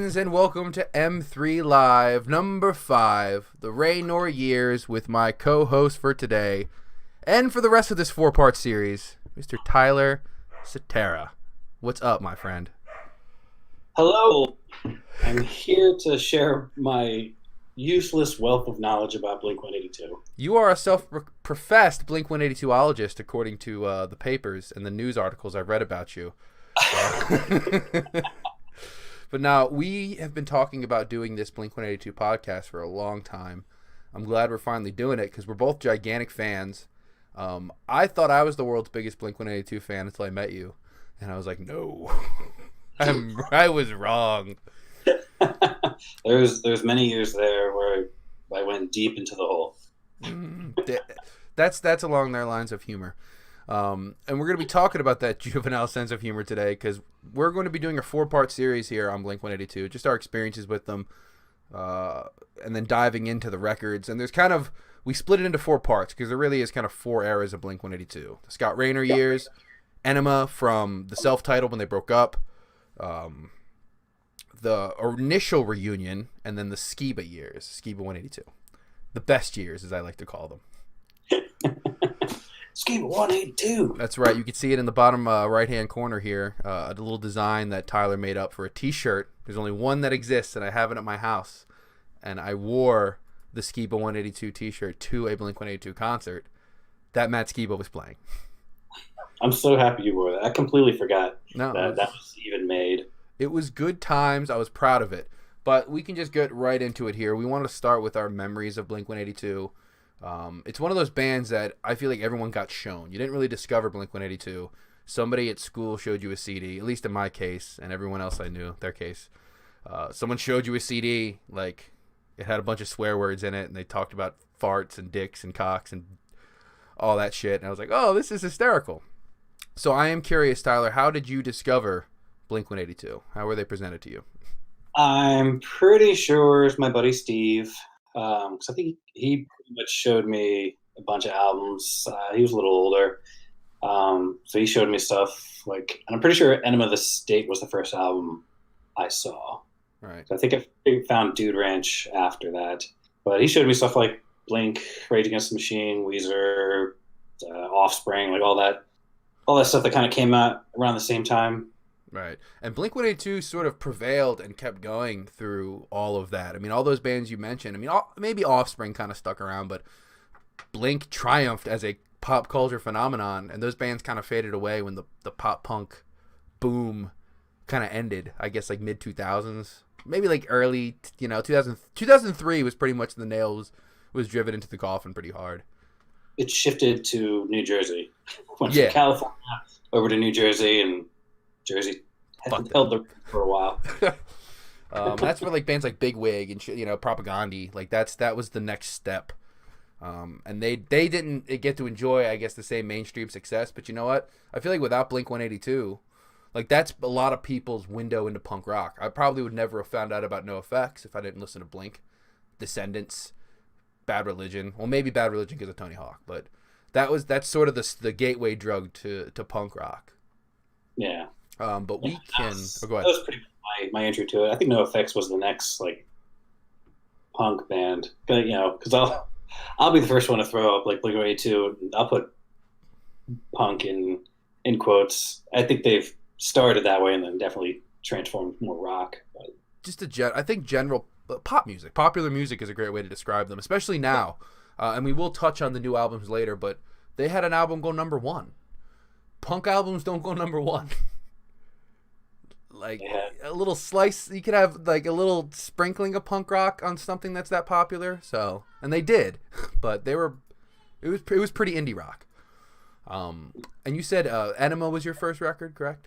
And welcome to M3 Live, number 5, the Raynor years with my co-host for today, and for the rest of this 4-part series, Mr. Tyler Cetera. What's up, my friend? Hello. I'm here to share my useless wealth of knowledge about Blink 182. You are a self-professed Blink-182ologist, according to the papers and the news articles I've read about you. But now, we have been talking about doing this Blink-182 podcast for a long time. I'm glad we're finally doing it because we're both gigantic fans. I thought I was the world's biggest Blink-182 fan until I met you. And I was like, no, I was wrong. There's many years there where I went deep into the hole. That's along their lines of humor. And we're going to be talking about that juvenile sense of humor today because we're going to be doing a 4-part series here on Blink-182, just our experiences with them, and then diving into the records. And we split it into 4 parts because there really is kind of 4 eras of Blink-182. The Scott Raynor years, Enema from the self-titled when they broke up, the initial reunion, and then the Skiba years, Skiba 182. The best years, as I like to call them. Skiba 182. That's right. You can see it in the bottom right-hand corner here. A little design that Tyler made up for a T-shirt. There's only one that exists, and I have it at my house. And I wore the Skiba 182 T-shirt to a Blink-182 concert that Matt Skiba was playing. I'm so happy you wore that. I completely forgot that was even made. It was good times. I was proud of it. But we can just get right into it here. We want to start with our memories of Blink-182. It's one of those bands that I feel like everyone got shown. You didn't really discover Blink-182. Somebody at school showed you a CD, at least in my case, and everyone else I knew, their case. Someone showed you a CD, like it had a bunch of swear words in it, and they talked about farts and dicks and cocks and all that shit. And I was like, oh, this is hysterical. So I am curious, Tyler, how did you discover Blink-182? How were they presented to you? I'm pretty sure it's my buddy Steve. Because I think he pretty much showed me a bunch of albums. He was a little older. So he showed me stuff like, and I'm pretty sure Enema of the State was the first album I saw. Right. So I think I found Dude Ranch after that. But he showed me stuff like Blink, Rage Against the Machine, Weezer, Offspring, like all that stuff that kind of came out around the same time. Right. And Blink-182 sort of prevailed and kept going through all of that. I mean, all those bands you mentioned, I mean, maybe Offspring kind of stuck around, but Blink triumphed as a pop culture phenomenon, and those bands kind of faded away when the pop punk boom kind of ended, I guess, like mid-2000s. Maybe like early, 2003 was pretty much the nail was driven into the coffin pretty hard. It shifted to New Jersey. Went from California over to New Jersey, and Jersey held the for a while. That's where like bands like Big Wig and Propagandhi, like that was the next step. And they didn't get to enjoy, I guess, the same mainstream success. But you know what? I feel like without Blink-182, like that's a lot of people's window into punk rock. I probably would never have found out about NoFX if I didn't listen to Blink, Descendants, Bad Religion. Well, maybe Bad Religion because of Tony Hawk, but that's sort of the gateway drug to punk rock. Yeah. But we can. Go ahead. That was pretty much my entry to it. I think NoFX was the next like punk band, but because I'll be the first one to throw up like Blink-182, and I'll put punk in quotes. I think they've started that way and then definitely transformed more rock. But just I think general pop music, popular music is a great way to describe them, especially now. And we will touch on the new albums later, but they had an album go number 1. Punk albums don't go number 1. Like a little slice, you could have like a little sprinkling of punk rock on something that's that popular. So, and they did, but it was pretty indie rock. And you said Enema was your first record, correct?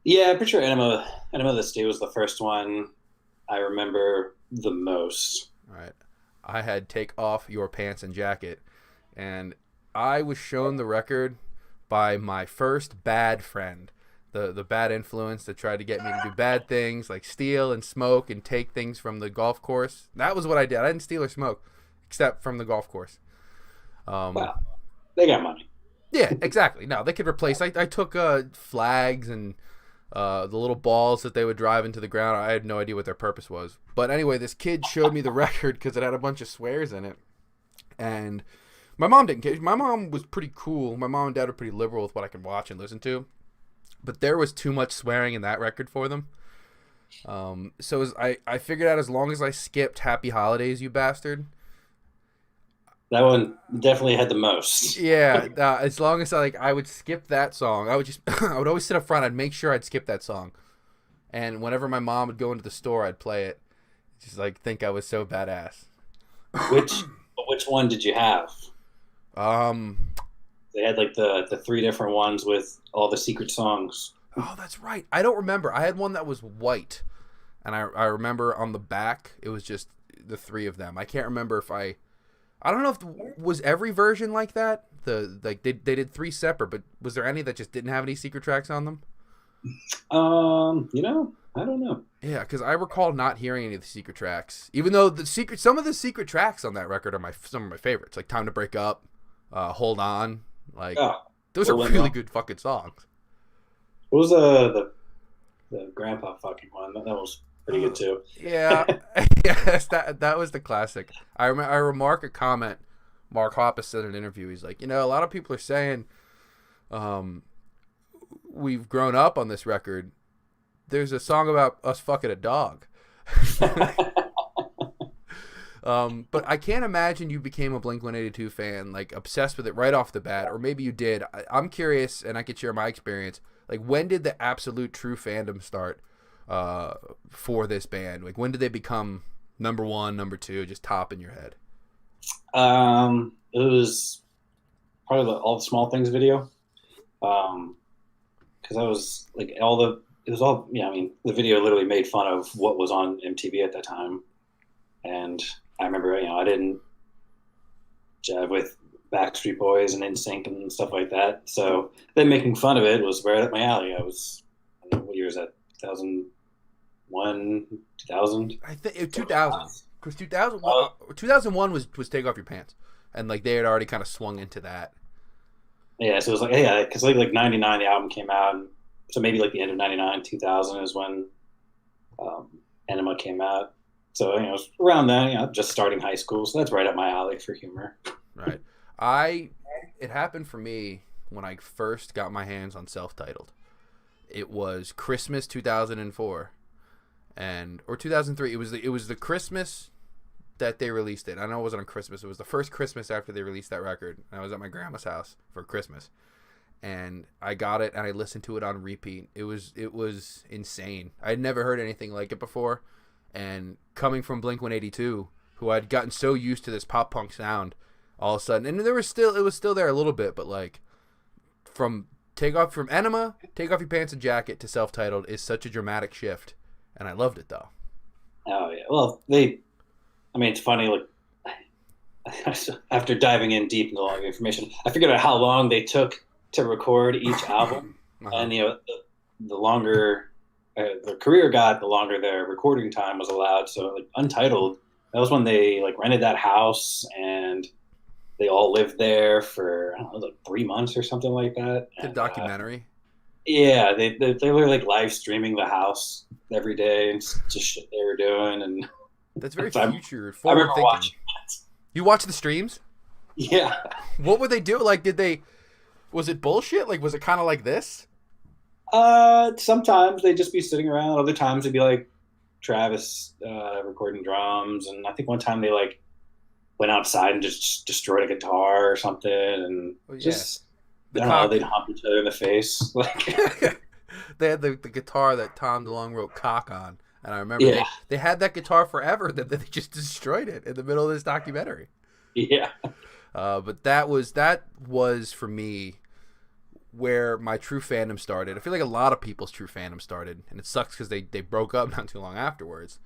Yeah, I'm pretty sure Enema of the State was the first one I remember the most. All right. I had Take Off Your Pants and Jacket, and I was shown the record by my first bad friend. The bad influence that tried to get me to do bad things like steal and smoke and take things from the golf course. That was what I did. I didn't steal or smoke, except from the golf course. Wow. They got money. Yeah, exactly. No, they could replace. I took flags and The little balls that they would drive into the ground. I had no idea what their purpose was. But anyway, this kid showed me the record because it had a bunch of swears in it. And my mom didn't care. My mom was pretty cool. My mom and dad were pretty liberal with what I could watch and listen to. But there was too much swearing in that record for them. So I figured out as long as I skipped Happy Holidays, You Bastard. That one definitely had the most. Yeah, as long as I would skip that song, I would always sit up front. I'd make sure I'd skip that song, and whenever my mom would go into the store, I'd play it. Just think I was so badass. Which one did you have? They had the three different ones with all the secret songs. Oh, that's right. I don't remember. I had one that was white, and I remember on the back it was just the three of them. I can't remember if I don't know if was every version like that. They did three separate, but was there any that just didn't have any secret tracks on them? I don't know. Yeah, because I recall not hearing any of the secret tracks, even though some of the secret tracks on that record are some of my favorites, like "Time to Break Up," "Hold On." Those are really good fucking songs. What was the grandpa fucking one? That was pretty good too. Yeah, yes, that was the classic. I remark a comment Mark Hoppus said in an interview. He's like, a lot of people are saying, we've grown up on this record. There's a song about us fucking a dog. But I can't imagine you became a Blink-182 fan, obsessed with it right off the bat, or maybe you did. I'm curious, and I could share my experience. When did the absolute true fandom start for this band? When did they become number one, number two, just top in your head? It was probably the All the Small Things video. Because I was the video literally made fun of what was on MTV at that time. And I remember, I didn't jive with Backstreet Boys and NSYNC and stuff like that. So them making fun of it was right up my alley. I don't know, what year is that? 2001, 2000? I think 2000. Because 2001 was Take Off Your Pants. And they had already kind of swung into that. Yeah, so it was because 99 the album came out. And so maybe the end of 99, 2000 is when Enema came out. So, it was around then, just starting high school. So that's right up my alley for humor. Right. It happened for me when I first got my hands on Self-Titled. It was Christmas 2004 or 2003. It was the Christmas that they released it. I know it wasn't on Christmas. It was the first Christmas after they released that record. I was at my grandma's house for Christmas, and I got it and I listened to it on repeat. It was insane. I had never heard anything like it before, and coming from Blink-182, who I'd gotten so used to this pop punk sound, all of a sudden, and it was still there a little bit, but from Enema, Take Off Your Pants and Jacket to Self-Titled is such a dramatic shift, and I loved it though. Oh yeah, well it's funny. After diving in deep into a lot of information, I figured out how long they took to record each album, and the longer their career got, the longer their recording time was allowed. So Untitled, that was when they rented that house and they all lived there for 3 months or something like that. The documentary. Yeah, they were live streaming the house every day and just shit they were doing, and that's very future forward thinking. Watching that. You watched the streams? Yeah. What would they do? Was it bullshit? Was it kind of like this? Sometimes they'd just be sitting around. Other times it'd be Travis recording drums, and I think one time they went outside and just destroyed a guitar or something, and they'd hump each other in the face. They had the guitar that Tom DeLonge wrote "Cock" on, and I remember they had that guitar forever. That they just destroyed it in the middle of this documentary. Yeah. But that was for me where my true fandom started. I feel like a lot of people's true fandom started, and it sucks because they broke up not too long afterwards.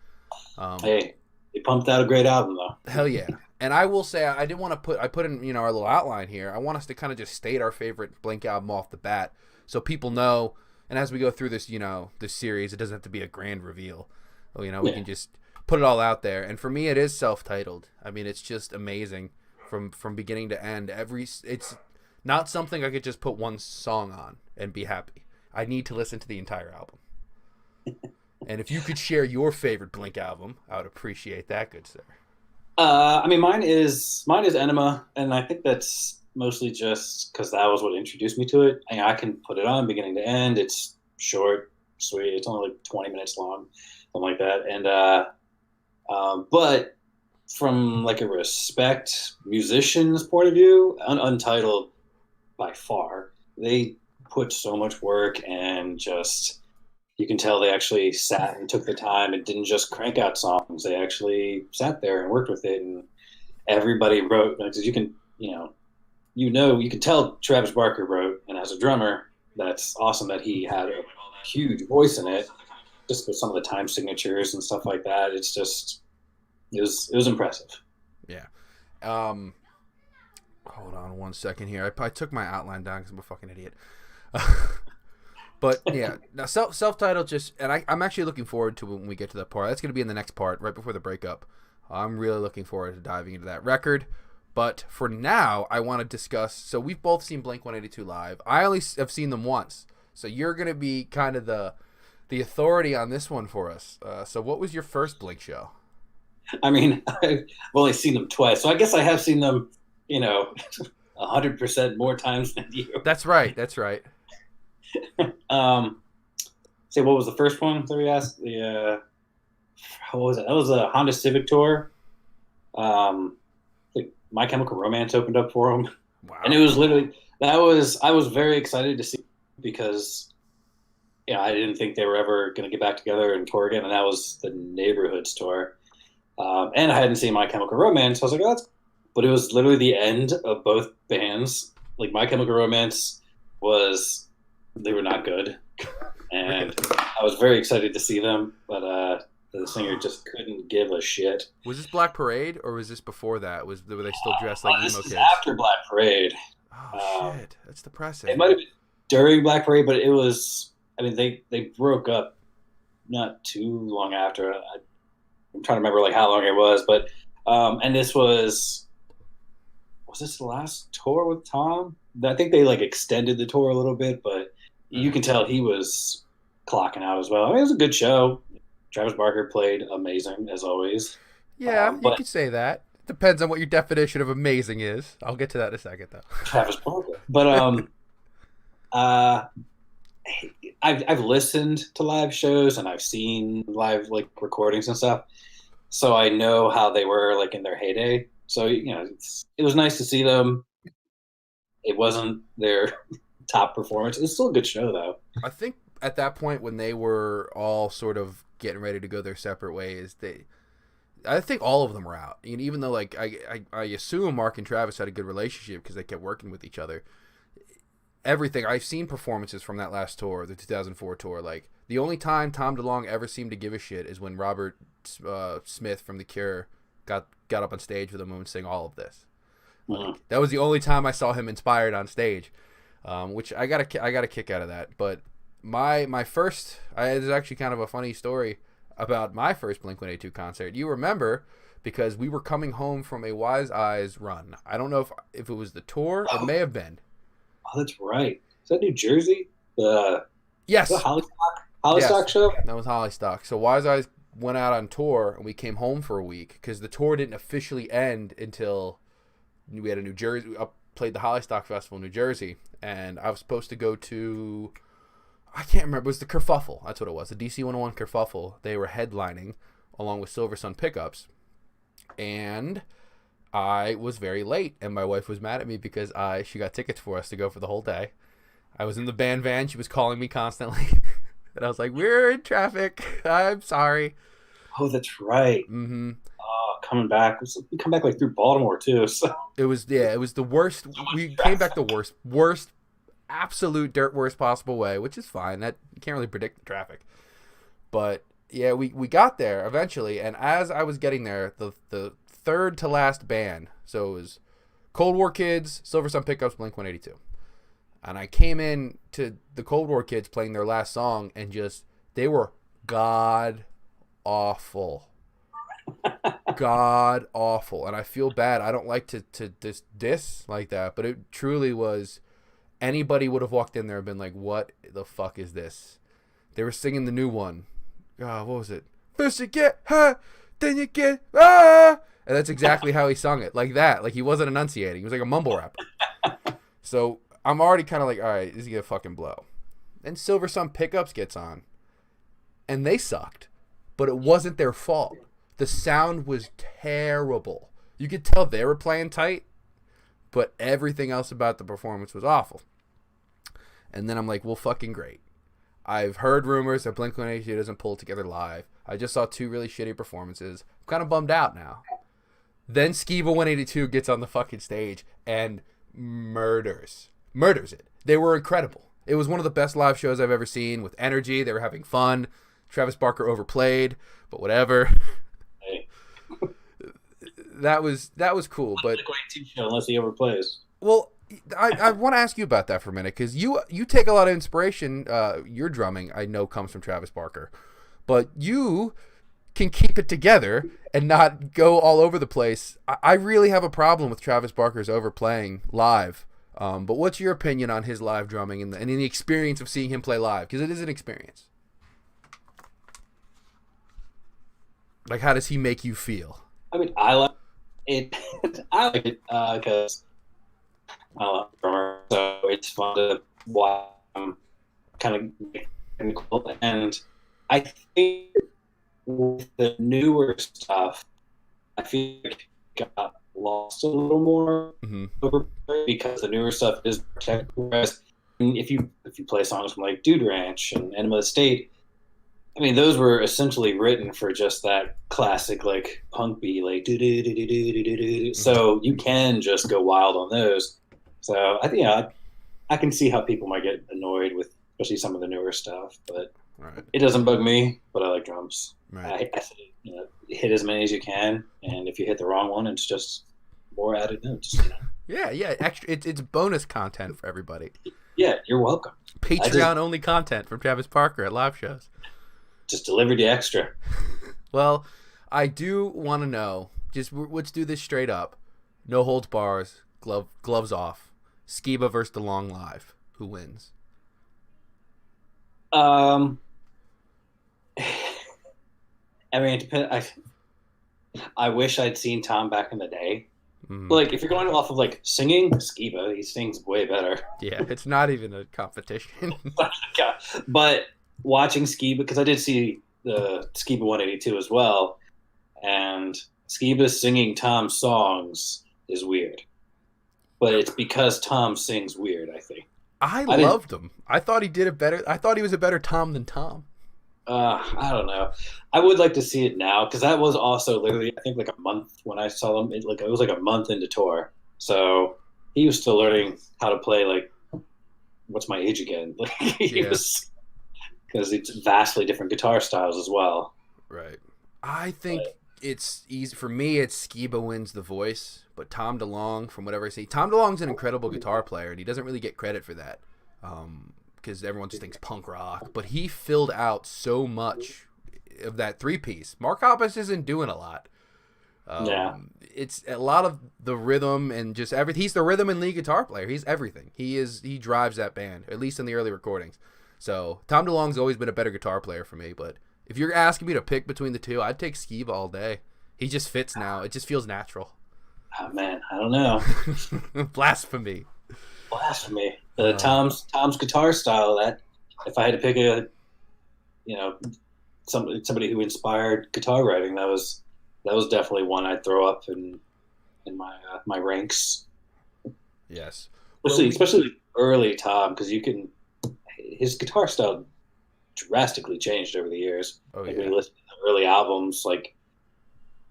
Hey, they pumped out a great album though. Hell yeah. And I will say, I didn't want to I put in our little outline here. I want us to kind of just state our favorite Blink album off the bat, so people know. And as we go through this, this series, it doesn't have to be a grand reveal. We can just put it all out there. And for me, it is Self-Titled. I mean, it's just amazing from beginning to end. It's not something I could just put one song on and be happy. I need to listen to the entire album. And if you could share your favorite Blink album, I would appreciate that, good sir. I mean, mine is Enema, and I think that's mostly just because that was what introduced me to it. I can put it on beginning to end. It's short, sweet. It's only like 20 minutes long, something like that. And but from like a respect musician's point of view, Untitled by far, they put so much work and just you can tell they actually sat and took the time and didn't just crank out songs. They actually sat there and worked with it, and everybody wrote. Because you can tell Travis Barker wrote, and as a drummer, that's awesome that he had a huge voice in it. Just with some of the time signatures and stuff like that, it was impressive. Yeah. Hold on one second here. I took my outline down because I'm a fucking idiot. But yeah, now self-titled just, and I'm actually looking forward to when we get to that part. That's going to be in the next part, right before the breakup. I'm really looking forward to diving into that record. But for now, I want to discuss. So we've both seen Blink-182 live. I only have seen them once, so you're going to be kind of the authority on this one for us. So what was your first Blink show? I mean, I've only seen them twice, so I guess I have seen them, 100% more times than you. That's right. That's right. Say what was the first one that we asked? How was it? That was a Honda Civic tour. Like My Chemical Romance opened up for them. Wow. And it was literally I was very excited to see because I didn't think they were ever going to get back together and tour again, and that was the Neighborhoods tour. And I hadn't seen My Chemical Romance, so I was like, oh, that's. But it was literally the end of both bands. Like My Chemical Romance they were not good, and I was very excited to see them, but the singer just couldn't give a shit. Was this Black Parade, or was this before that? Were they still dressed like emo this kids? Is after Black Parade. Oh shit, that's depressing. It might have been during Black Parade, but it was. I mean, they broke up not too long after. I'm trying to remember like how long it was, but and this was this the last tour with Tom? I think they like extended the tour a little bit, but you can tell he was clocking out as well. I mean, it was a good show. Travis Barker played amazing as always. Yeah, you could say that. Depends on what your definition of amazing is. I'll get to that in a second, though. Travis Barker, but I've listened to live shows and I've seen live like recordings and stuff, so I know how they were like in their heyday. So it was nice to see them. It wasn't their top performance. It's still a good show, though. I think at that point when they were all sort of getting ready to go their separate ways, I think all of them were out. Even though like I assume Mark and Travis had a good relationship because they kept working with each other. Everything I've seen performances from that last tour, the 2004 tour, like the only time Tom DeLonge ever seemed to give a shit is when Robert Smith from The Cure got up on stage with him and sang All of This. Like, that was the only time I saw him inspired on stage, which I got a kick out of that. But my first, there's actually kind of a funny story about my first Blink-182 concert. You remember because we were coming home from a Wise Eyes run. I don't know if it was the tour. It may have been. Oh, that's right. Is that New Jersey? Yes. The Hollystock show? That was Hollystock. So Wise Eyes went out on tour, and we came home for a week because the tour didn't officially end until we had a New Jersey. Played the Hollystock Festival in New Jersey, and I was supposed to go to, I can't remember, it was the Kerfuffle. That's what it was, the DC 101 Kerfuffle. They were headlining along with Silver Sun Pickups, and I was very late, and my wife was mad at me because she got tickets for us to go for the whole day. I was in the band van. She was calling me constantly, and I was like, "We're in traffic. I'm sorry." Oh, that's right. Mm-hmm. Coming back. We come back like through Baltimore too. So it was the worst. We came back the worst, absolute dirt worst possible way, which is fine. That you can't really predict the traffic. But yeah, we got there eventually, and as I was getting there, the third to last band, so it was Cold War Kids, Silver Sun Pickups, Blink-182, and I came in to the Cold War Kids playing their last song, and they were god awful. God awful, and I feel bad. I don't like to diss like that, but it truly was Anybody would have walked in there and been like, what the fuck is this? They were singing the new one. What was it? First you get high, then you get and that's exactly how he sung it, like that. Like he wasn't enunciating. He was like a mumble rapper. So I'm already kind of like, all right, this is gonna fucking blow. Then Silver Sun Pickups gets on, and they sucked, but it wasn't their fault. The sound was terrible. You could tell they were playing tight, but everything else about the performance was awful. And then I'm like, well, fucking great. I've heard rumors that Blink-182 doesn't pull it together live. I just saw 2 really shitty performances. I'm kind of bummed out now. Then Skiba 182 gets on the fucking stage and murders it. They were incredible. It was one of the best live shows I've ever seen, with energy. They were having fun. Travis Barker overplayed, but whatever. Hey. That was cool, but Blink-182 show unless he overplays. Well, I want to ask you about that for a minute, because you take a lot of inspiration. Your drumming, I know, comes from Travis Barker, but you can keep it together and not go all over the place. I really have a problem with Travis Barker's overplaying live. But what's your opinion on his live drumming and the experience of seeing him play live? Because it is an experience. Like, how does he make you feel? I mean, I like it. I like it because I love drummer, so it's fun to watch him kind of cool. And I think with the newer stuff, I feel like it got lost a little more because the newer stuff is technical. Whereas if you play songs from like Dude Ranch and Enema of the State, I mean, those were essentially written for just that classic like punk beat, like do do do do do do do. So you can just go wild on those. So I think I can see how people might get annoyed with especially some of the newer stuff, but it doesn't bug me. But I like drums. Right. I say, hit as many as you can, and if you hit the wrong one, it's just more added notes. Yeah. Extra. It's bonus content for everybody. Yeah, you're welcome. Patreon only content from Travis Barker at live shows. Just delivered the extra. Well, I do want to know. Just let's do this straight up. No holds bars. Gloves off. Skiba versus DeLong live. Who wins? I mean, it depends. I wish I'd seen Tom back in the day. Like, if you're going off of like singing, Skiba, he sings way better. Yeah, it's not even a competition. Yeah. But watching Skiba, because I did see the Skiba 182 as well, and Skiba singing Tom's songs is weird. But it's because Tom sings weird, I think. I loved him. I thought he did it better. I thought he was a better Tom than Tom. I don't know. I would like to see it now, because that was also literally, I think, like a month when I saw him. It was like a month into tour, so he was still learning how to play. Like, what's my age again? Like, because it's vastly different guitar styles as well. Right. I think it's easy for me. It's Skiba wins the voice, but Tom DeLonge, from whatever I see, Tom DeLonge's an incredible guitar player, and he doesn't really get credit for that. Because everyone just thinks punk rock, but he filled out so much of that 3-piece. Mark Hoppus isn't doing a lot. It's a lot of the rhythm and just everything. He's the rhythm and lead guitar player. He's everything. He drives that band, at least in the early recordings. So Tom DeLonge's always been a better guitar player for me, but if you're asking me to pick between the two, I'd take Skiba all day. He just fits now. It just feels natural. Oh man, I don't know. Blasphemy. Tom's guitar style. That if I had to pick somebody who inspired guitar writing, that was definitely one I'd throw up in my ranks. Yes, especially early Tom, because his guitar style drastically changed over the years. Oh, when you listen to the early albums, like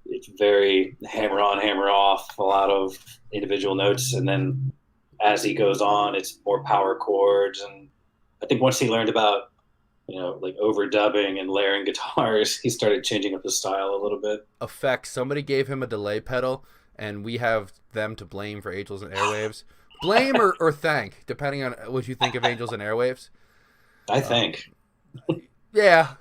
it's very hammer on, hammer off, a lot of individual notes, and then as he goes on, it's more power chords. And I think once he learned about, like overdubbing and layering guitars, he started changing up his style a little bit. Effects. Somebody gave him a delay pedal, and we have them to blame for Angels and Airwaves. Blame or thank, depending on what you think of Angels and Airwaves. I think. Yeah.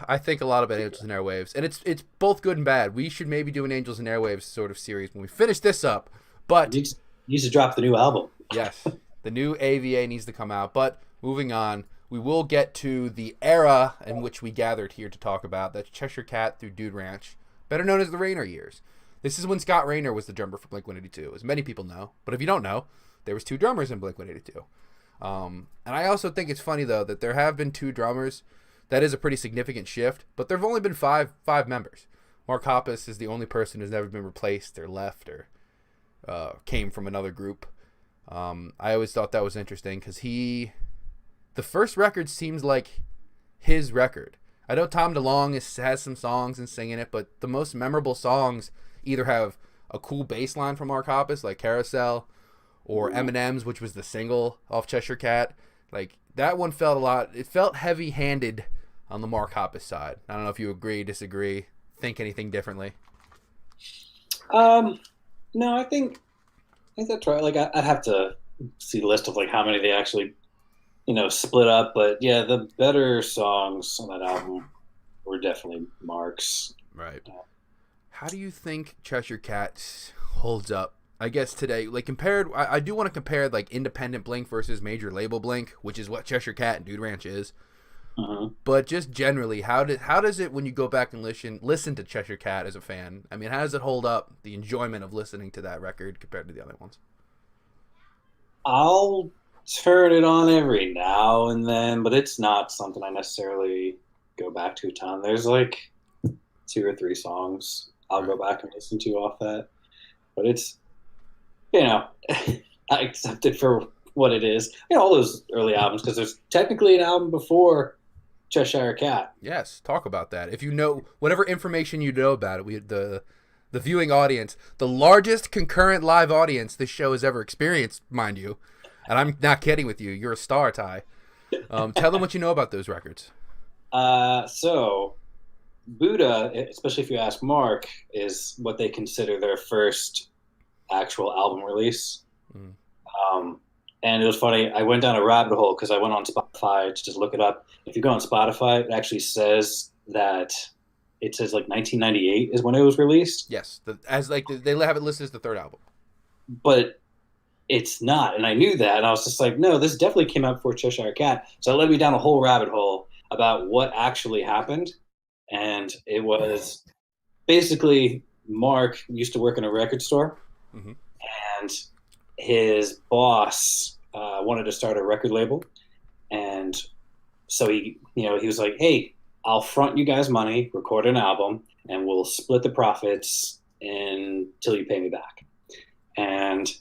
I think a lot about Angels and Airwaves, and it's both good and bad. We should maybe do an Angels and Airwaves sort of series when we finish this up. But you used to drop the new album. Yes, The new AVA needs to come out. But moving on, we will get to the era in which we gathered here to talk about. That's Cheshire Cat through Dude Ranch, better known as the Raynor years. This is when Scott Raynor was the drummer for Blink-182, as many people know. But if you don't know, there was 2 drummers in Blink-182. And I also think it's funny, though, that there have been 2 drummers. That is a pretty significant shift, but there have only been five members. Mark Hoppus is the only person who's never been replaced or left or came from another group. I always thought that was interesting because the first record seems like his record. I know Tom DeLonge has some songs and singing it, but the most memorable songs either have a cool bass line from Mark Hoppus, like Carousel, or Eminem's, which was the single off Cheshire Cat. Like, that one it felt heavy-handed on the Mark Hoppus side. I don't know if you agree, disagree, think anything differently. No, I think that's right. Like, I'd have to see the list of like how many they actually, split up. But yeah, the better songs on that album were definitely Mark's. Right. How do you think Cheshire Cat holds up? I guess today, like compared, I do want to compare like independent Blink versus major label Blink, which is what Cheshire Cat and Dude Ranch is. But just generally, how does it, when you go back and listen to Cheshire Cat as a fan? I mean, how does it hold up, the enjoyment of listening to that record compared to the other ones? I'll turn it on every now and then, but it's not something I necessarily go back to a ton. There's like 2 or 3 songs I'll go back and listen to off that, but it's, I accept it for what it is. All those early albums, because there's technically an album before Cheshire Cat. Yes, talk about that. If you know whatever information you know about it, the viewing audience, the largest concurrent live audience this show has ever experienced, mind you, and I'm not kidding with you. You're a star, Ty. Tell them what you know about those records. So Buddha, especially if you ask Mark, is what they consider their first actual album release. And it was funny, I went down a rabbit hole because I went on Spotify to just look it up. If you go on Spotify, it actually says that it says like 1998 is when it was released. Yes, they have it listed as the 3rd album, but it's not, and I knew that, and I was just like, no, this definitely came out before Cheshire Cat. So it led me down a whole rabbit hole about what actually happened, and it was basically Mark used to work in a record store, and his boss wanted to start a record label, and so he was like, hey, I'll front you guys money, record an album, and we'll split the profits until you pay me back. And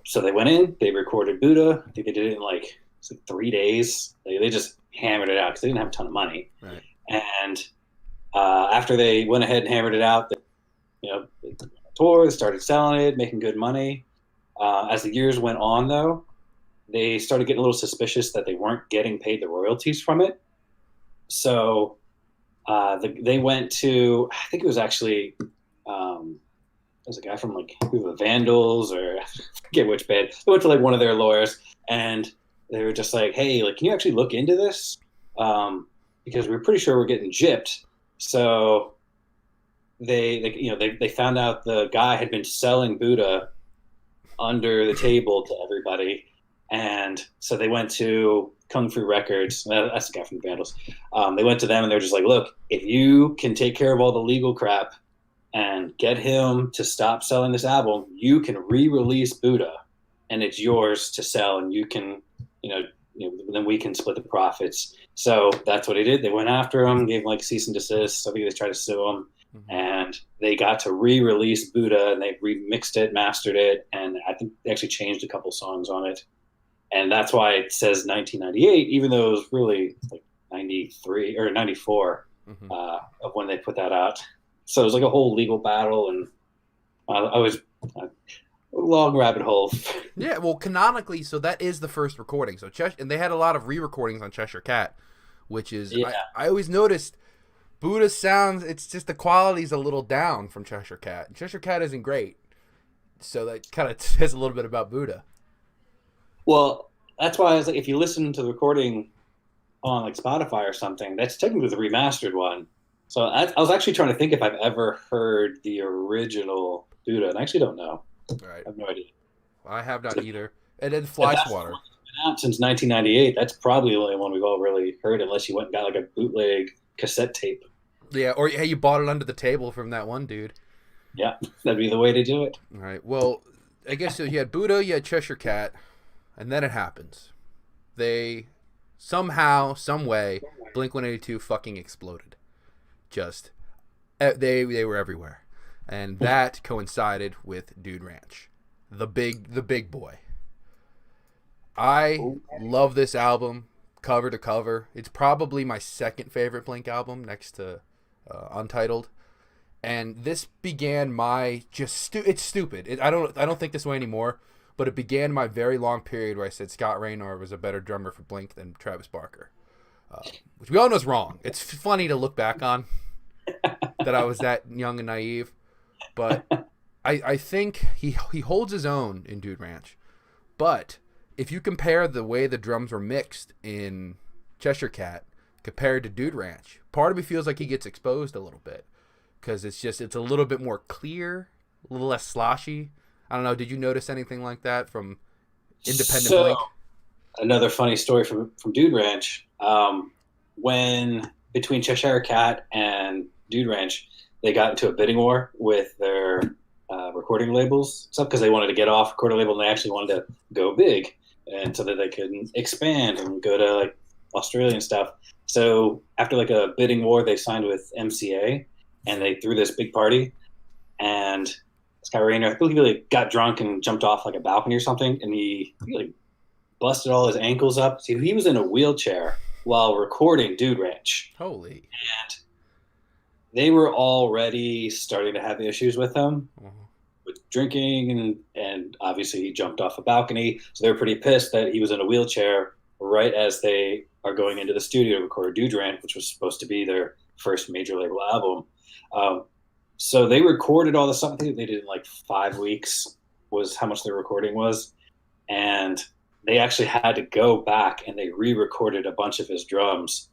so they went in, they recorded Buddha. I think they did it in like 3 days. They just hammered it out because they didn't have a ton of money. Right. And after they went ahead and hammered it out, they toured, they started selling it, making good money. As the years went on, though, they started getting a little suspicious that they weren't getting paid the royalties from it. So they went to, I think it was actually, there's a guy from like the Vandals, or I forget which band. They went to like one of their lawyers, and they were just like, hey, like, can you actually look into this? Because we're pretty sure we're getting gypped. So they found out the guy had been selling Buddha under the table to everybody, and so they went to Kung Fu Records. That's the guy from the Vandals. They went to them, and they're just like, look, if you can take care of all the legal crap and get him to stop selling this album, you can re-release Buddha, and it's yours to sell, and you can, then we can split the profits. So that's what he did. They went after him, gave him like cease and desist. I think they tried to sue him. And they got to re-release Buddha, and they remixed it, mastered it, and I think they actually changed a couple songs on it. And that's why it says 1998, even though it was really like 93 or 94 of when they put that out. So it was like a whole legal battle, and I was a long rabbit hole. Yeah, well, canonically, so that is the first recording. So and they had a lot of re-recordings on Cheshire Cat, which is, I always noticed Buddha sounds, it's just the quality's a little down from Cheshire Cat. Cheshire Cat isn't great. So that kind of says a little bit about Buddha. Well, that's why I was like, if you listen to the recording on like Spotify or something, that's technically the remastered one. So I was actually trying to think if I've ever heard the original Buddha, and I actually don't know. Right. I have no idea. I have not either. And then If Fly that's the Swatter. one that's been out since 1998, that's probably the only one we've all really heard, unless you went and got like a bootleg cassette tape. Yeah, or hey, you bought it under the table from that one dude. Yeah, that'd be the way to do it. All right. Well, I guess so you had Buddha, you had Cheshire Cat, and then it happens. They somehow, some way, Blink 182 fucking exploded. Just they were everywhere, and that coincided with Dude Ranch, the big boy. I love this album cover to cover. It's probably my second favorite Blink album next to Untitled. And this began my it's stupid. I don't think this way anymore, but it began my very long period where I said Scott Raynor was a better drummer for Blink than Travis Barker, which we all know is wrong. It's funny to look back on that I was that young and naive, but I think he holds his own in Dude Ranch. But if you compare the way the drums were mixed in Cheshire Cat compared to Dude Ranch, part of me feels like he gets exposed a little bit. Because it's a little bit more clear, a little less sloshy. I don't know. Did you notice anything like that from independent Blink? Another funny story from Dude Ranch. When between Cheshire Cat and Dude Ranch, they got into a bidding war with their recording labels and stuff because they wanted to get off recording label and they actually wanted to go big, and so that they could expand and go to like Australia and stuff. So after like a bidding war, they signed with MCA. And they threw this big party, and Scott Raynor, I believe he like got drunk and jumped off like a balcony or something, and he like busted all his ankles up. So he was in a wheelchair while recording Dude Ranch. Holy. And they were already starting to have issues with him, with drinking, and obviously he jumped off a balcony. So they were pretty pissed that he was in a wheelchair right as they are going into the studio to record Dude Ranch, which was supposed to be their first major label album. So they recorded all the stuff. I think they did in like 5 weeks was how much their recording was. And they actually had to go back and they re-recorded a bunch of his drums.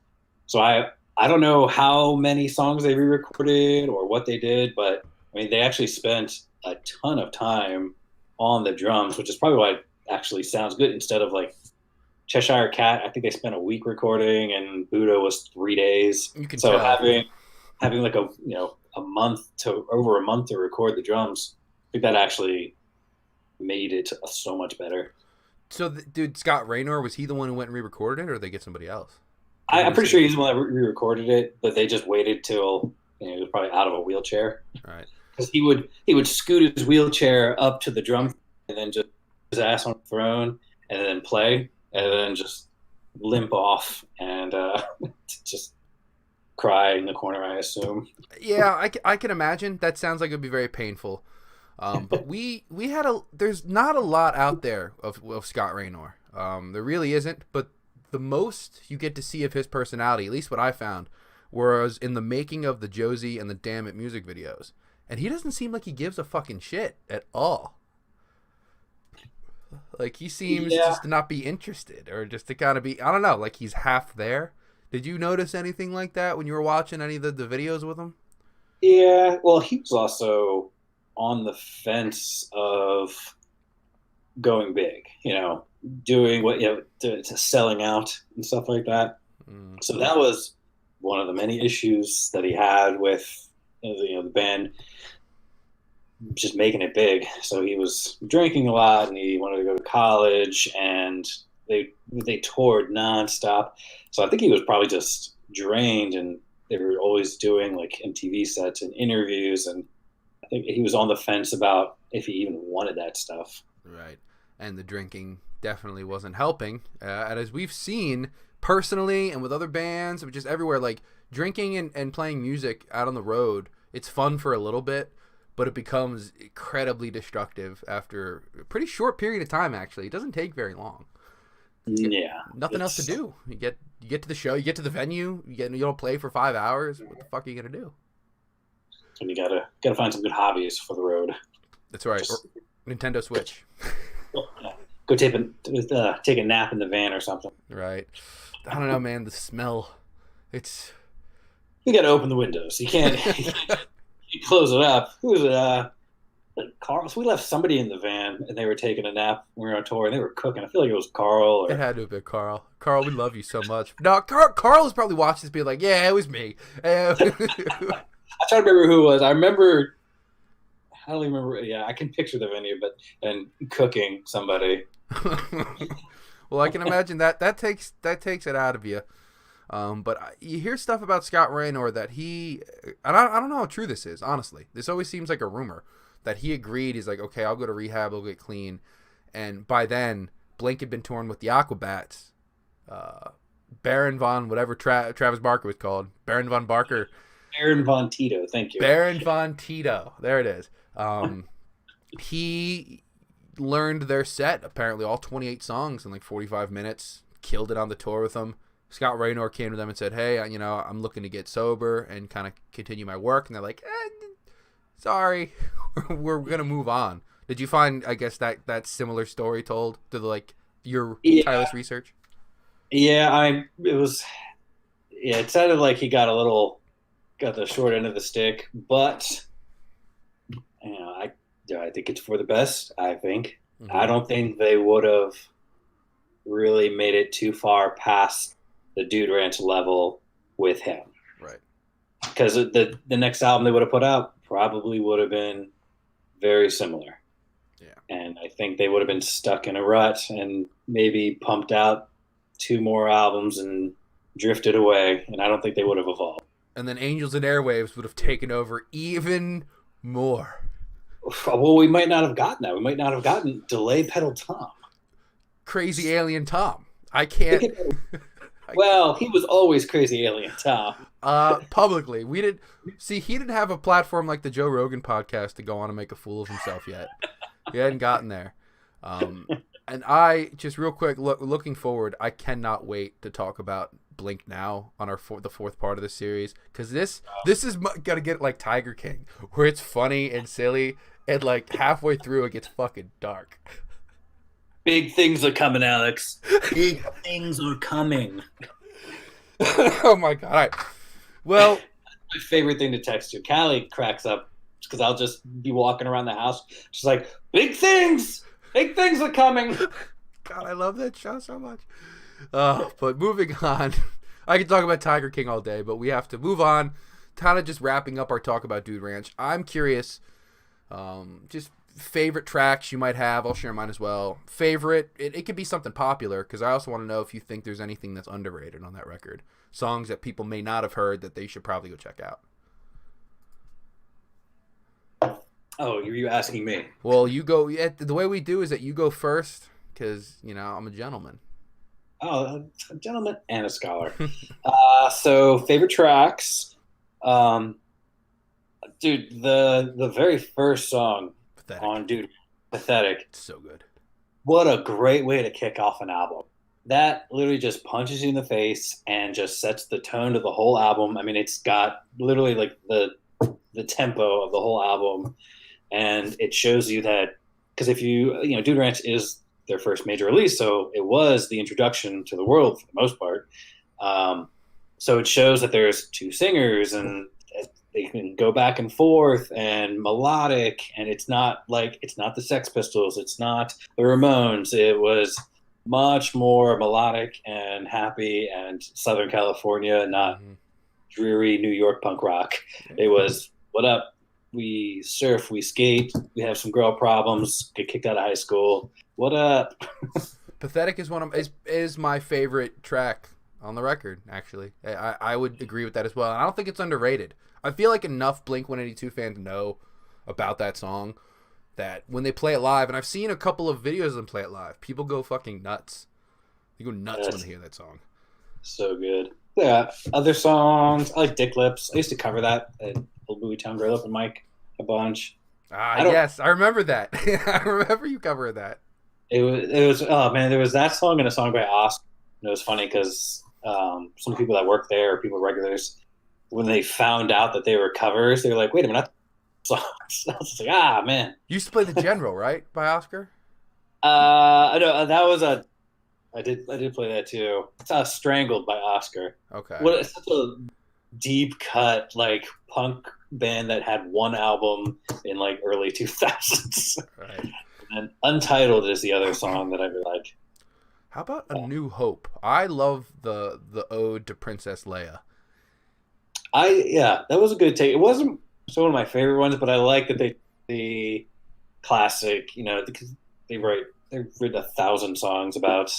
So I don't know how many songs they re-recorded or what they did, but I mean, they actually spent a ton of time on the drums, which is probably why it actually sounds good instead of like Cheshire Cat. I think they spent a week recording and Buddha was 3 days. You can so tell. having like a month to over a month to record the drums, I think that actually made it so much better. So, dude, Scott Raynor, was he the one who went and re-recorded it, or did they get somebody else? I'm pretty sure he's the one that re-recorded it, but they just waited till he was probably out of a wheelchair. Right. Because he would scoot his wheelchair up to the drum and then just his ass on the throne and then play and then just limp off and just cry in the corner, I assume. Yeah, I can imagine. That sounds like it would be very painful. But we had there's not a lot out there of Scott Raynor. There really isn't, but the most you get to see of his personality, at least what I found, was in the making of the Josie and the Damn It music videos. And he doesn't seem like he gives a fucking shit at all. Like, he seems just to not be interested, or just to kind of be, I don't know, like he's half there. Did you notice anything like that when you were watching any of the videos with him? Yeah, well, he was also on the fence of going big, doing what, to selling out and stuff like that. Mm. So that was one of the many issues that he had with, the band just making it big. So he was drinking a lot and he wanted to go to college and they toured nonstop. So I think he was probably just drained, and they were always doing like MTV sets and interviews, and I think he was on the fence about if he even wanted that stuff. Right. And the drinking definitely wasn't helping. And as we've seen personally and with other bands, just everywhere, like drinking and playing music out on the road, it's fun for a little bit, but it becomes incredibly destructive after a pretty short period of time, actually. It doesn't take very long. Yeah. Nothing else to do. You get to the show, you get to the venue, you don't play for 5 hours. What the fuck are you gonna do? And you gotta find some good hobbies for the road. That's right. Or Nintendo Switch. Go take a nap in the van or something. Right. I don't know, man. The smell. You gotta open the windows. You can't, you close it up. Carl. So we left somebody in the van, and they were taking a nap. We were on tour, and they were cooking. I feel like it was Carl It or had to have been Carl. Carl, we love you so much. No, Carl is probably watching this, being like, "Yeah, it was me." I try to remember who it was. I remember. I don't even remember. Yeah, I can picture the venue, but and cooking somebody. Well, I can imagine that takes it out of you. But you hear stuff about Scott Raynor that I don't know how true this is, honestly. This always seems like a rumor that he agreed. He's like, okay, I'll go to rehab, I'll get clean. And by then, Blink had been torn with the Aquabats. Baron von, whatever Travis Barker was called. Baron von Barker. Baron von Tito, thank you. Baron von Tito. There it is. He learned their set, apparently all 28 songs in like 45 minutes. Killed it on the tour with them. Scott Raynor came to them and said, hey, I'm looking to get sober and kind of continue my work. And they're like, sorry, we're going to move on. Did you find, I guess, that similar story told to your tireless research? Yeah, it sounded like he got the short end of the stick, but I think it's for the best. I think. Mm-hmm. I don't think they would have really made it too far past the Dude Ranch level with him, right? Because the next album they would have put out probably would have been very similar. Yeah, and I think they would have been stuck in a rut and maybe pumped out 2 more albums and drifted away, and I don't think they would have evolved. And then Angels and Airwaves would have taken over even more. Well, we might not have gotten that. We might not have gotten Delay Pedal Tom. Crazy Alien Tom. I can't. Well, he was always Crazy Alien Tom. Publicly. We didn't see. He didn't have a platform like the Joe Rogan podcast to go on and make a fool of himself yet. He hadn't gotten there. And I just real quick looking forward. I cannot wait to talk about Blink now on the fourth part of the series, because this is gonna get like Tiger King, where it's funny and silly, and like halfway through it gets fucking dark. Big things are coming, Alex. Big things are coming. Oh my god! All right. Well, my favorite thing to text you. Callie cracks up because I'll just be walking around the house. She's like, "Big things are coming." God, I love that show so much. But moving on, I could talk about Tiger King all day, but we have to move on. Kind of just wrapping up our talk about Dude Ranch. I'm curious, just favorite tracks you might have. I'll share mine as well. Favorite, it could be something popular, because I also want to know if you think there's anything that's underrated on that record. Songs that people may not have heard that they should probably go check out. Oh, you're asking me? Well, you go. The way we do is that you go first, because I'm a gentleman. Oh, a gentleman and a scholar. So favorite tracks, dude. The very first song Pathetic. On Dude, Pathetic. It's so good. What a great way to kick off an album. That literally just punches you in the face and just sets the tone to the whole album. I mean, it's got literally like the tempo of the whole album, and it shows you that, because if Dude Ranch is their first major release, so it was the introduction to the world for the most part. So it shows that there's 2 singers and they can go back and forth and melodic, and it's not the Sex Pistols, it's not the Ramones. It was much more melodic and happy and Southern California, not dreary New York punk rock. It was, what up? We surf, we skate, we have some girl problems, get kicked out of high school. What up? Pathetic is my favorite track on the record, actually. I would agree with that as well. And I don't think it's underrated. I feel like enough Blink-182 fans know about that song that when they play it live, and I've seen a couple of videos of them play it live, people go fucking nuts. They go nuts when they hear that song. So good. Yeah, other songs. I like Dick Lips. I used to cover that at Old Movie Town Grill Open Mic a bunch. Yes, I remember that. I remember you covering that. It was oh man, there was that song and a song by Oscar. And it was funny because some people that work there, people regulars, when they found out that they were covers, they were like, "Wait a minute!" So I was like, man. You used to play The General, right, by Oscar? No, that was I did play that too. It's Strangled by Oscar. Okay. It's such a deep cut, like punk band that had one album in like early 2000s. Right. And Untitled is the other song that I really like. How about A New Hope? I love the ode to Princess Leia. Yeah, that was a good take. It wasn't one of my favorite ones, but I like that the classic, because they've written 1,000 songs about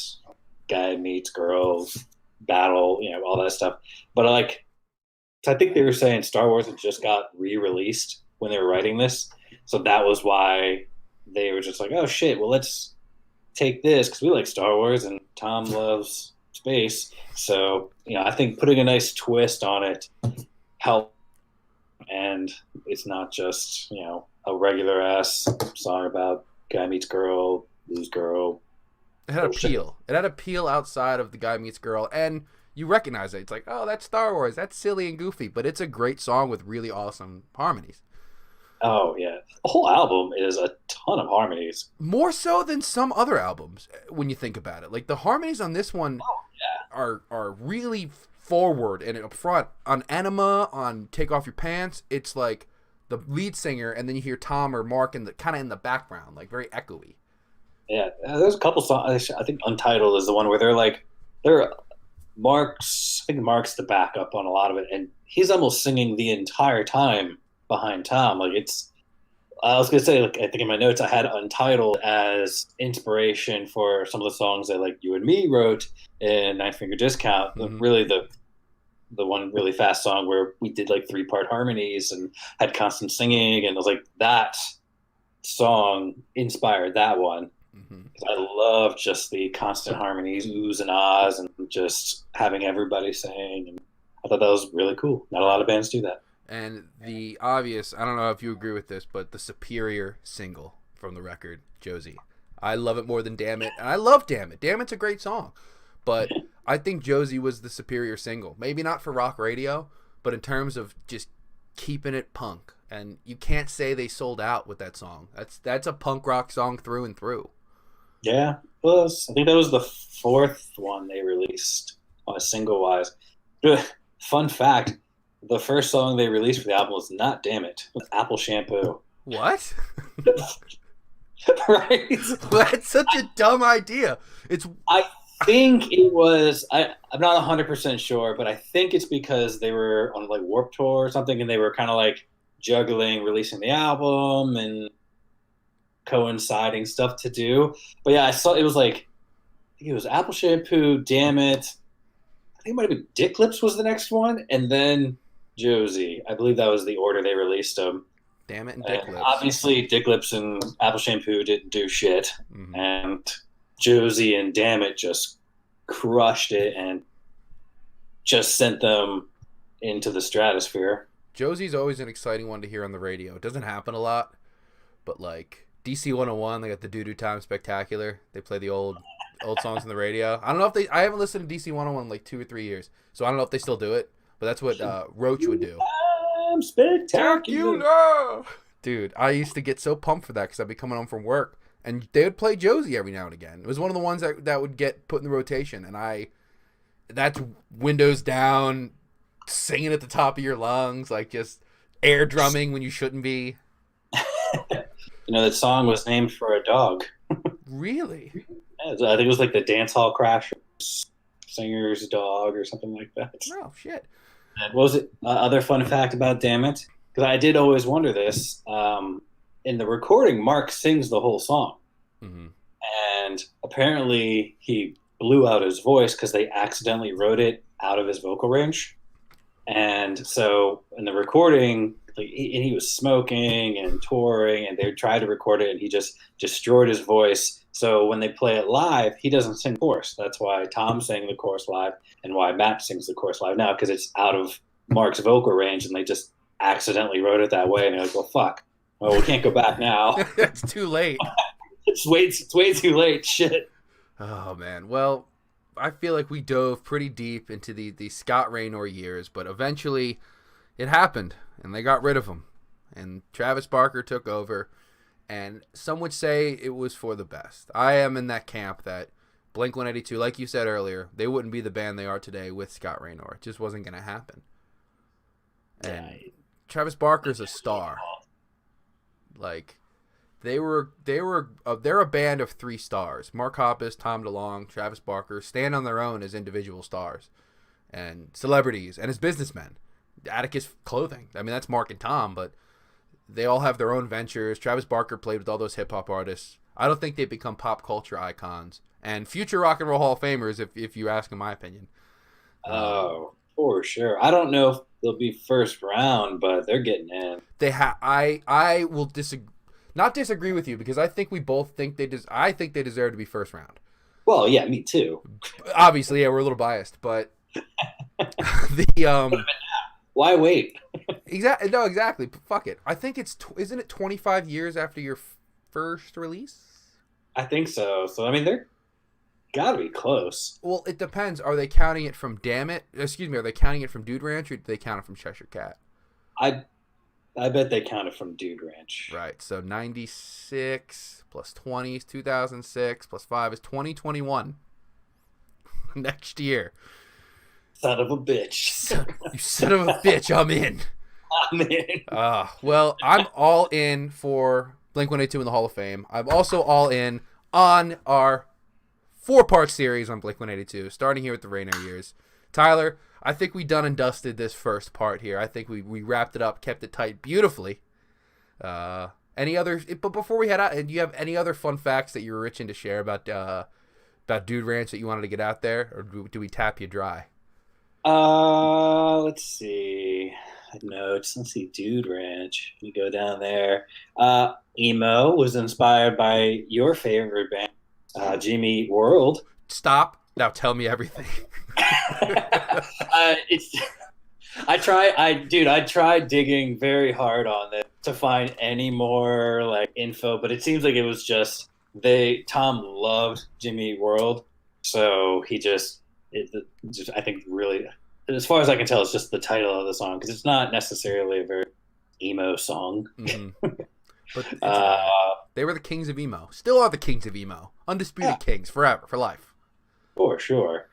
guy meets girl, battle, all that stuff. But I think they were saying Star Wars had just got re-released when they were writing this, so that was why they were just like, oh shit, well let's take this because we like Star Wars and Tom loves space. So I think putting a nice twist on it helped, and it's not just a regular ass song about guy meets girl, lose girl. It had appeal. It had appeal outside of the guy meets girl, and you recognize it. It's like, oh, that's Star Wars. That's silly and goofy, but it's a great song with really awesome harmonies. Oh yeah, the whole album is a ton of harmonies. More so than some other albums when you think about it. Like the harmonies on this one are really forward and up front. On Enema, on Take Off Your Pants, it's like the lead singer, and then you hear Tom or Mark in the background, like very echoey. Yeah, there's a couple songs. I think Untitled is the one where they're Mark's. I think Mark's the backup on a lot of it, and he's almost singing the entire time behind Tom. Like I was gonna say, like I think in my notes I had Untitled as inspiration for some of the songs that like You and Me wrote in Nine Finger Discount. Mm-hmm. Really the one really fast song where we did like 3-part harmonies and had constant singing, and I was like that song inspired that one. Mm-hmm. I love just the constant harmonies, oohs and ahs, and just having everybody sing. And I thought that was really cool. Not a lot of bands do that. And the obvious, I don't know if you agree with this, but the superior single from the record, Josie. I love it more than Damn It. And I love Damn It. Damn It's a great song. But I think Josie was the superior single. Maybe not for rock radio, but in terms of just keeping it punk. And you can't say they sold out with that song. That's a punk rock song through and through. Yeah, it was. I think that was the 4th one they released on a single wise. Fun fact, the first song they released for the album was not Damn It. It was Apple Shampoo. What? Right? That's such a dumb idea. I think it was, I'm not 100% sure, but I think it's because they were on like Warped Tour or something, and they were kind of like juggling releasing the album and coinciding stuff to do. But yeah, I saw it was like, I think it was Apple Shampoo, Damn It. I think it might have been Dick Lips was the next one, and then Josie. I believe that was the order they released them. Damn It and Dick Lips. Obviously, Dick Lips and Apple Shampoo didn't do shit, and Josie and Damn It just crushed it and just sent them into the stratosphere. Josie's always an exciting one to hear on the radio. It doesn't happen a lot, but like DC 101, they got the Doo-Doo Time Spectacular. They play the old songs on the radio. I don't know if I haven't listened to DC 101 in like 2 or 3 years, so I don't know if they still do it, but that's what Roach would do. Time Spectacular. Dude, I used to get so pumped for that because I'd be coming home from work, and they would play Josie every now and again. It was one of the ones that would get put in the rotation, and that's windows down, singing at the top of your lungs, like just air drumming when you shouldn't be. That song was named for a dog. Really? Yeah, I think it was like the Dance Hall Crash singer's dog or something like that. Oh, shit. And what was it? Other fun fact about Damn It? Because I did always wonder this. In the recording, Mark sings the whole song. Mm-hmm. And apparently he blew out his voice because they accidentally wrote it out of his vocal range. And so in the recording, he was smoking and touring, and they tried to record it, and he just destroyed his voice. So when they play it live, he doesn't sing chorus. That's why Tom sang the chorus live, and why Matt sings the chorus live now, because it's out of Mark's vocal range, and they just accidentally wrote it that way. And they're like, well, fuck. Well, we can't go back now. It's too late. It's way too late. Shit. Oh, man. Well, I feel like we dove pretty deep into the Scott Raynor years, but eventually it happened, and they got rid of him, and Travis Barker took over, and some would say it was for the best. I am in that camp that Blink-182, like you said earlier, they wouldn't be the band they are today with Scott Raynor. It just wasn't going to happen. And Travis Barker's a star. Like, they're a band of 3 stars. Mark Hoppus, Tom DeLonge, Travis Barker stand on their own as individual stars and celebrities and as businessmen. Atticus Clothing. I mean, that's Mark and Tom, but they all have their own ventures. Travis Barker played with all those hip hop artists. I don't think they've become pop culture icons and future Rock and Roll Hall of Famers, if you ask in my opinion. Oh, for sure. I don't know if they'll be first round, but they're getting in. I will not disagree with you because I think we both think I think they deserve to be first round. Well, yeah, me too. Obviously, yeah, we're a little biased, but the why wait? Exactly. No, exactly. Fuck it. I think isn't it 25 years after your first release? I think so. So I mean, they're gotta be close. Well, it depends. Are they counting it from Damn It? Excuse me. Are they counting it from Dude Ranch, or do they count it from Cheshire Cat? I bet they counted from Dude Ranch. Right. So 96 plus 20 is 2006 plus 5 is 2021. Next year. Son of a bitch. You son of a bitch. I'm in. I'm in. Well, I'm all in for Blink-182 in the Hall of Fame. I'm also all in on our 4-part series on Blink-182, starting here with the Raynor years. Tyler, I think we done and dusted this first part here. I think we wrapped it up, kept it tight beautifully. Any other? But before we head out, do you have any other fun facts that you were itching to share about Dude Ranch that you wanted to get out there, or do we tap you dry? Let's see. Notes. Let's see. Dude Ranch. We go down there. Emo was inspired by your favorite band, Jimmy Eat World. Stop. Now tell me everything. I tried digging very hard on it to find any more like info, but it seems like it was just Tom loved Jimmy Eat World, so he just I think really, as far as I can tell, it's just the title of the song because it's not necessarily a very emo song. Mm-hmm. But they were the kings of emo. Still are the kings of emo. Undisputed kings forever, for life. For sure.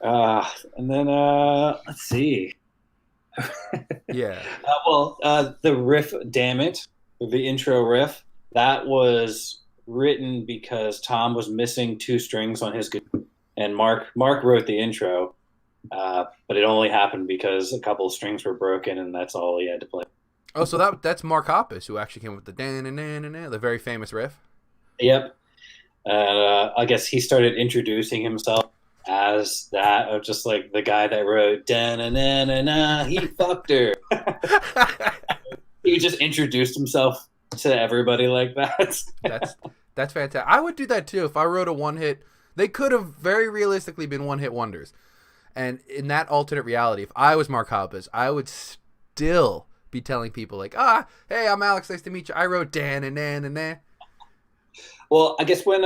And then let's see. Yeah. The riff, damn it, the intro riff, that was written because Tom was missing 2 strings on his guitar, and Mark wrote the intro, but it only happened because a couple of strings were broken, and that's all he had to play. Oh, so that's Mark Hoppus who actually came up with the very famous riff. Yep. And I guess he started introducing himself as that, of just like the guy that wrote "da-na-na-na-na, he fucked her." He just introduced himself to everybody like that. That's fantastic. I would do that too if I wrote a one-hit. They could have very realistically been one-hit wonders. And in that alternate reality, if I was Mark Hoppus, I would still be telling people like, hey, I'm Alex, nice to meet you. I wrote "da-na-na-na-na." Well, I guess when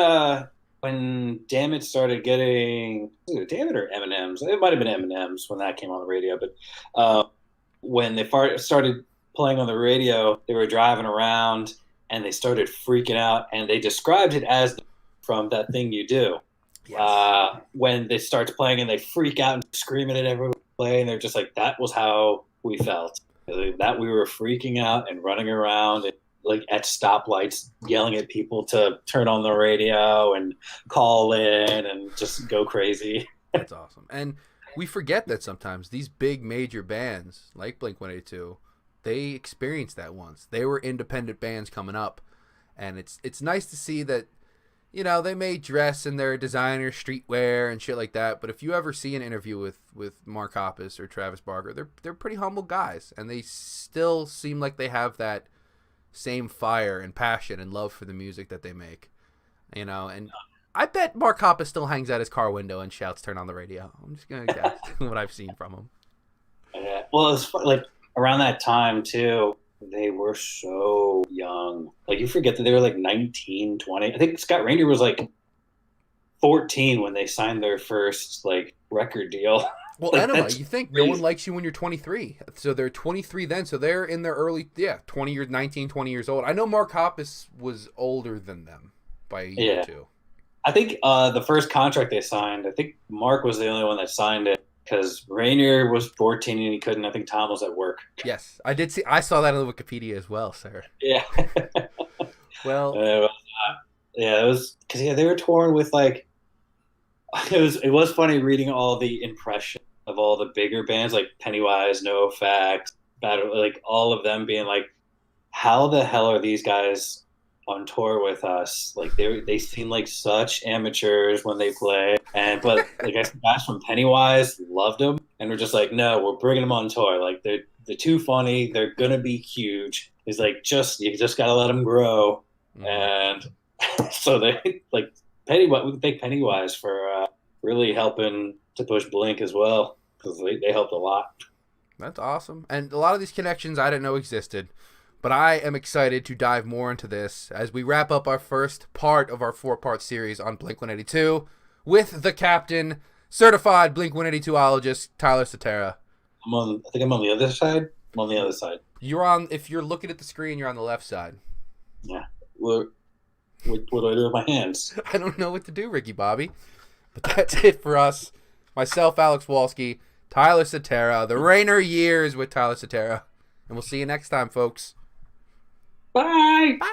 Damn It started getting, Damn It or M&M's, it might have been M&M's when that came on the radio, but when they started playing on the radio, they were driving around and they started freaking out, and they described it as from That Thing You Do. Yes. When they start playing and they freak out and screaming at everyone playing, they're just like, that was how we felt. That we were freaking out and running around and like at stoplights yelling at people to turn on the radio and call in and just go crazy. That's awesome. And we forget that sometimes these big major bands like Blink-182, they experienced that once. They were independent bands coming up, and it's nice to see that, you know, they may dress in their designer streetwear and shit like that, but if you ever see an interview with Mark Hoppus or Travis Barker, they're pretty humble guys, and they still seem like they have that same fire and passion and love for the music that they make, you know. And I bet Mark Hoppus still hangs out his car window and shouts, "Turn on the radio." I'm just gonna guess what I've seen from him. Yeah. Well, it's like around that time too, they were so young. Like, you forget that they were like 19, 20. I think Scott Raynor was like 14 when they signed their first like record deal. Well, like, Enema, you think no one likes you when you're 23. So they're 23 then. So they're in their early, 20 years old. I know Mark Hoppus was older than them by a year or two. I think the first contract they signed, I think Mark was the only one that signed it. because Raynor was 14 and he couldn't. I think Tom was at work. Yes, I did see. I saw that on the Wikipedia as well, sir. Yeah. Well, Yeah, it was because they were torn with like it was funny reading all the impressions of all the bigger bands like Pennywise, NoFX, Battle, like all of them being like, how the hell are these guys on tour with us? Like they seem like such amateurs when they play, and but like I said, guys from Pennywise loved them, and we're just like, no, we're bringing them on tour. Like they're too funny. They're gonna be huge. It's like you just gotta let them grow, and so they like Pennywise. We can thank Pennywise for really helping to push Blink as well because they helped a lot. that's awesome. And a lot of these connections I didn't know existed. But I am excited to dive more into this as we wrap up our first part of our 4-part series on Blink-182 with the captain, certified Blink-182ologist, Tyler Cetera. I think I'm on the other side. I'm on the other side. If you're looking at the screen, you're on the left side. Yeah. What do I do with my hands? I don't know what to do, Ricky Bobby. But that's it for us. Myself, Alex Walski, Tyler Cetera, the Raynor years with Tyler Cetera. And we'll see you next time, folks. Bye. Bye.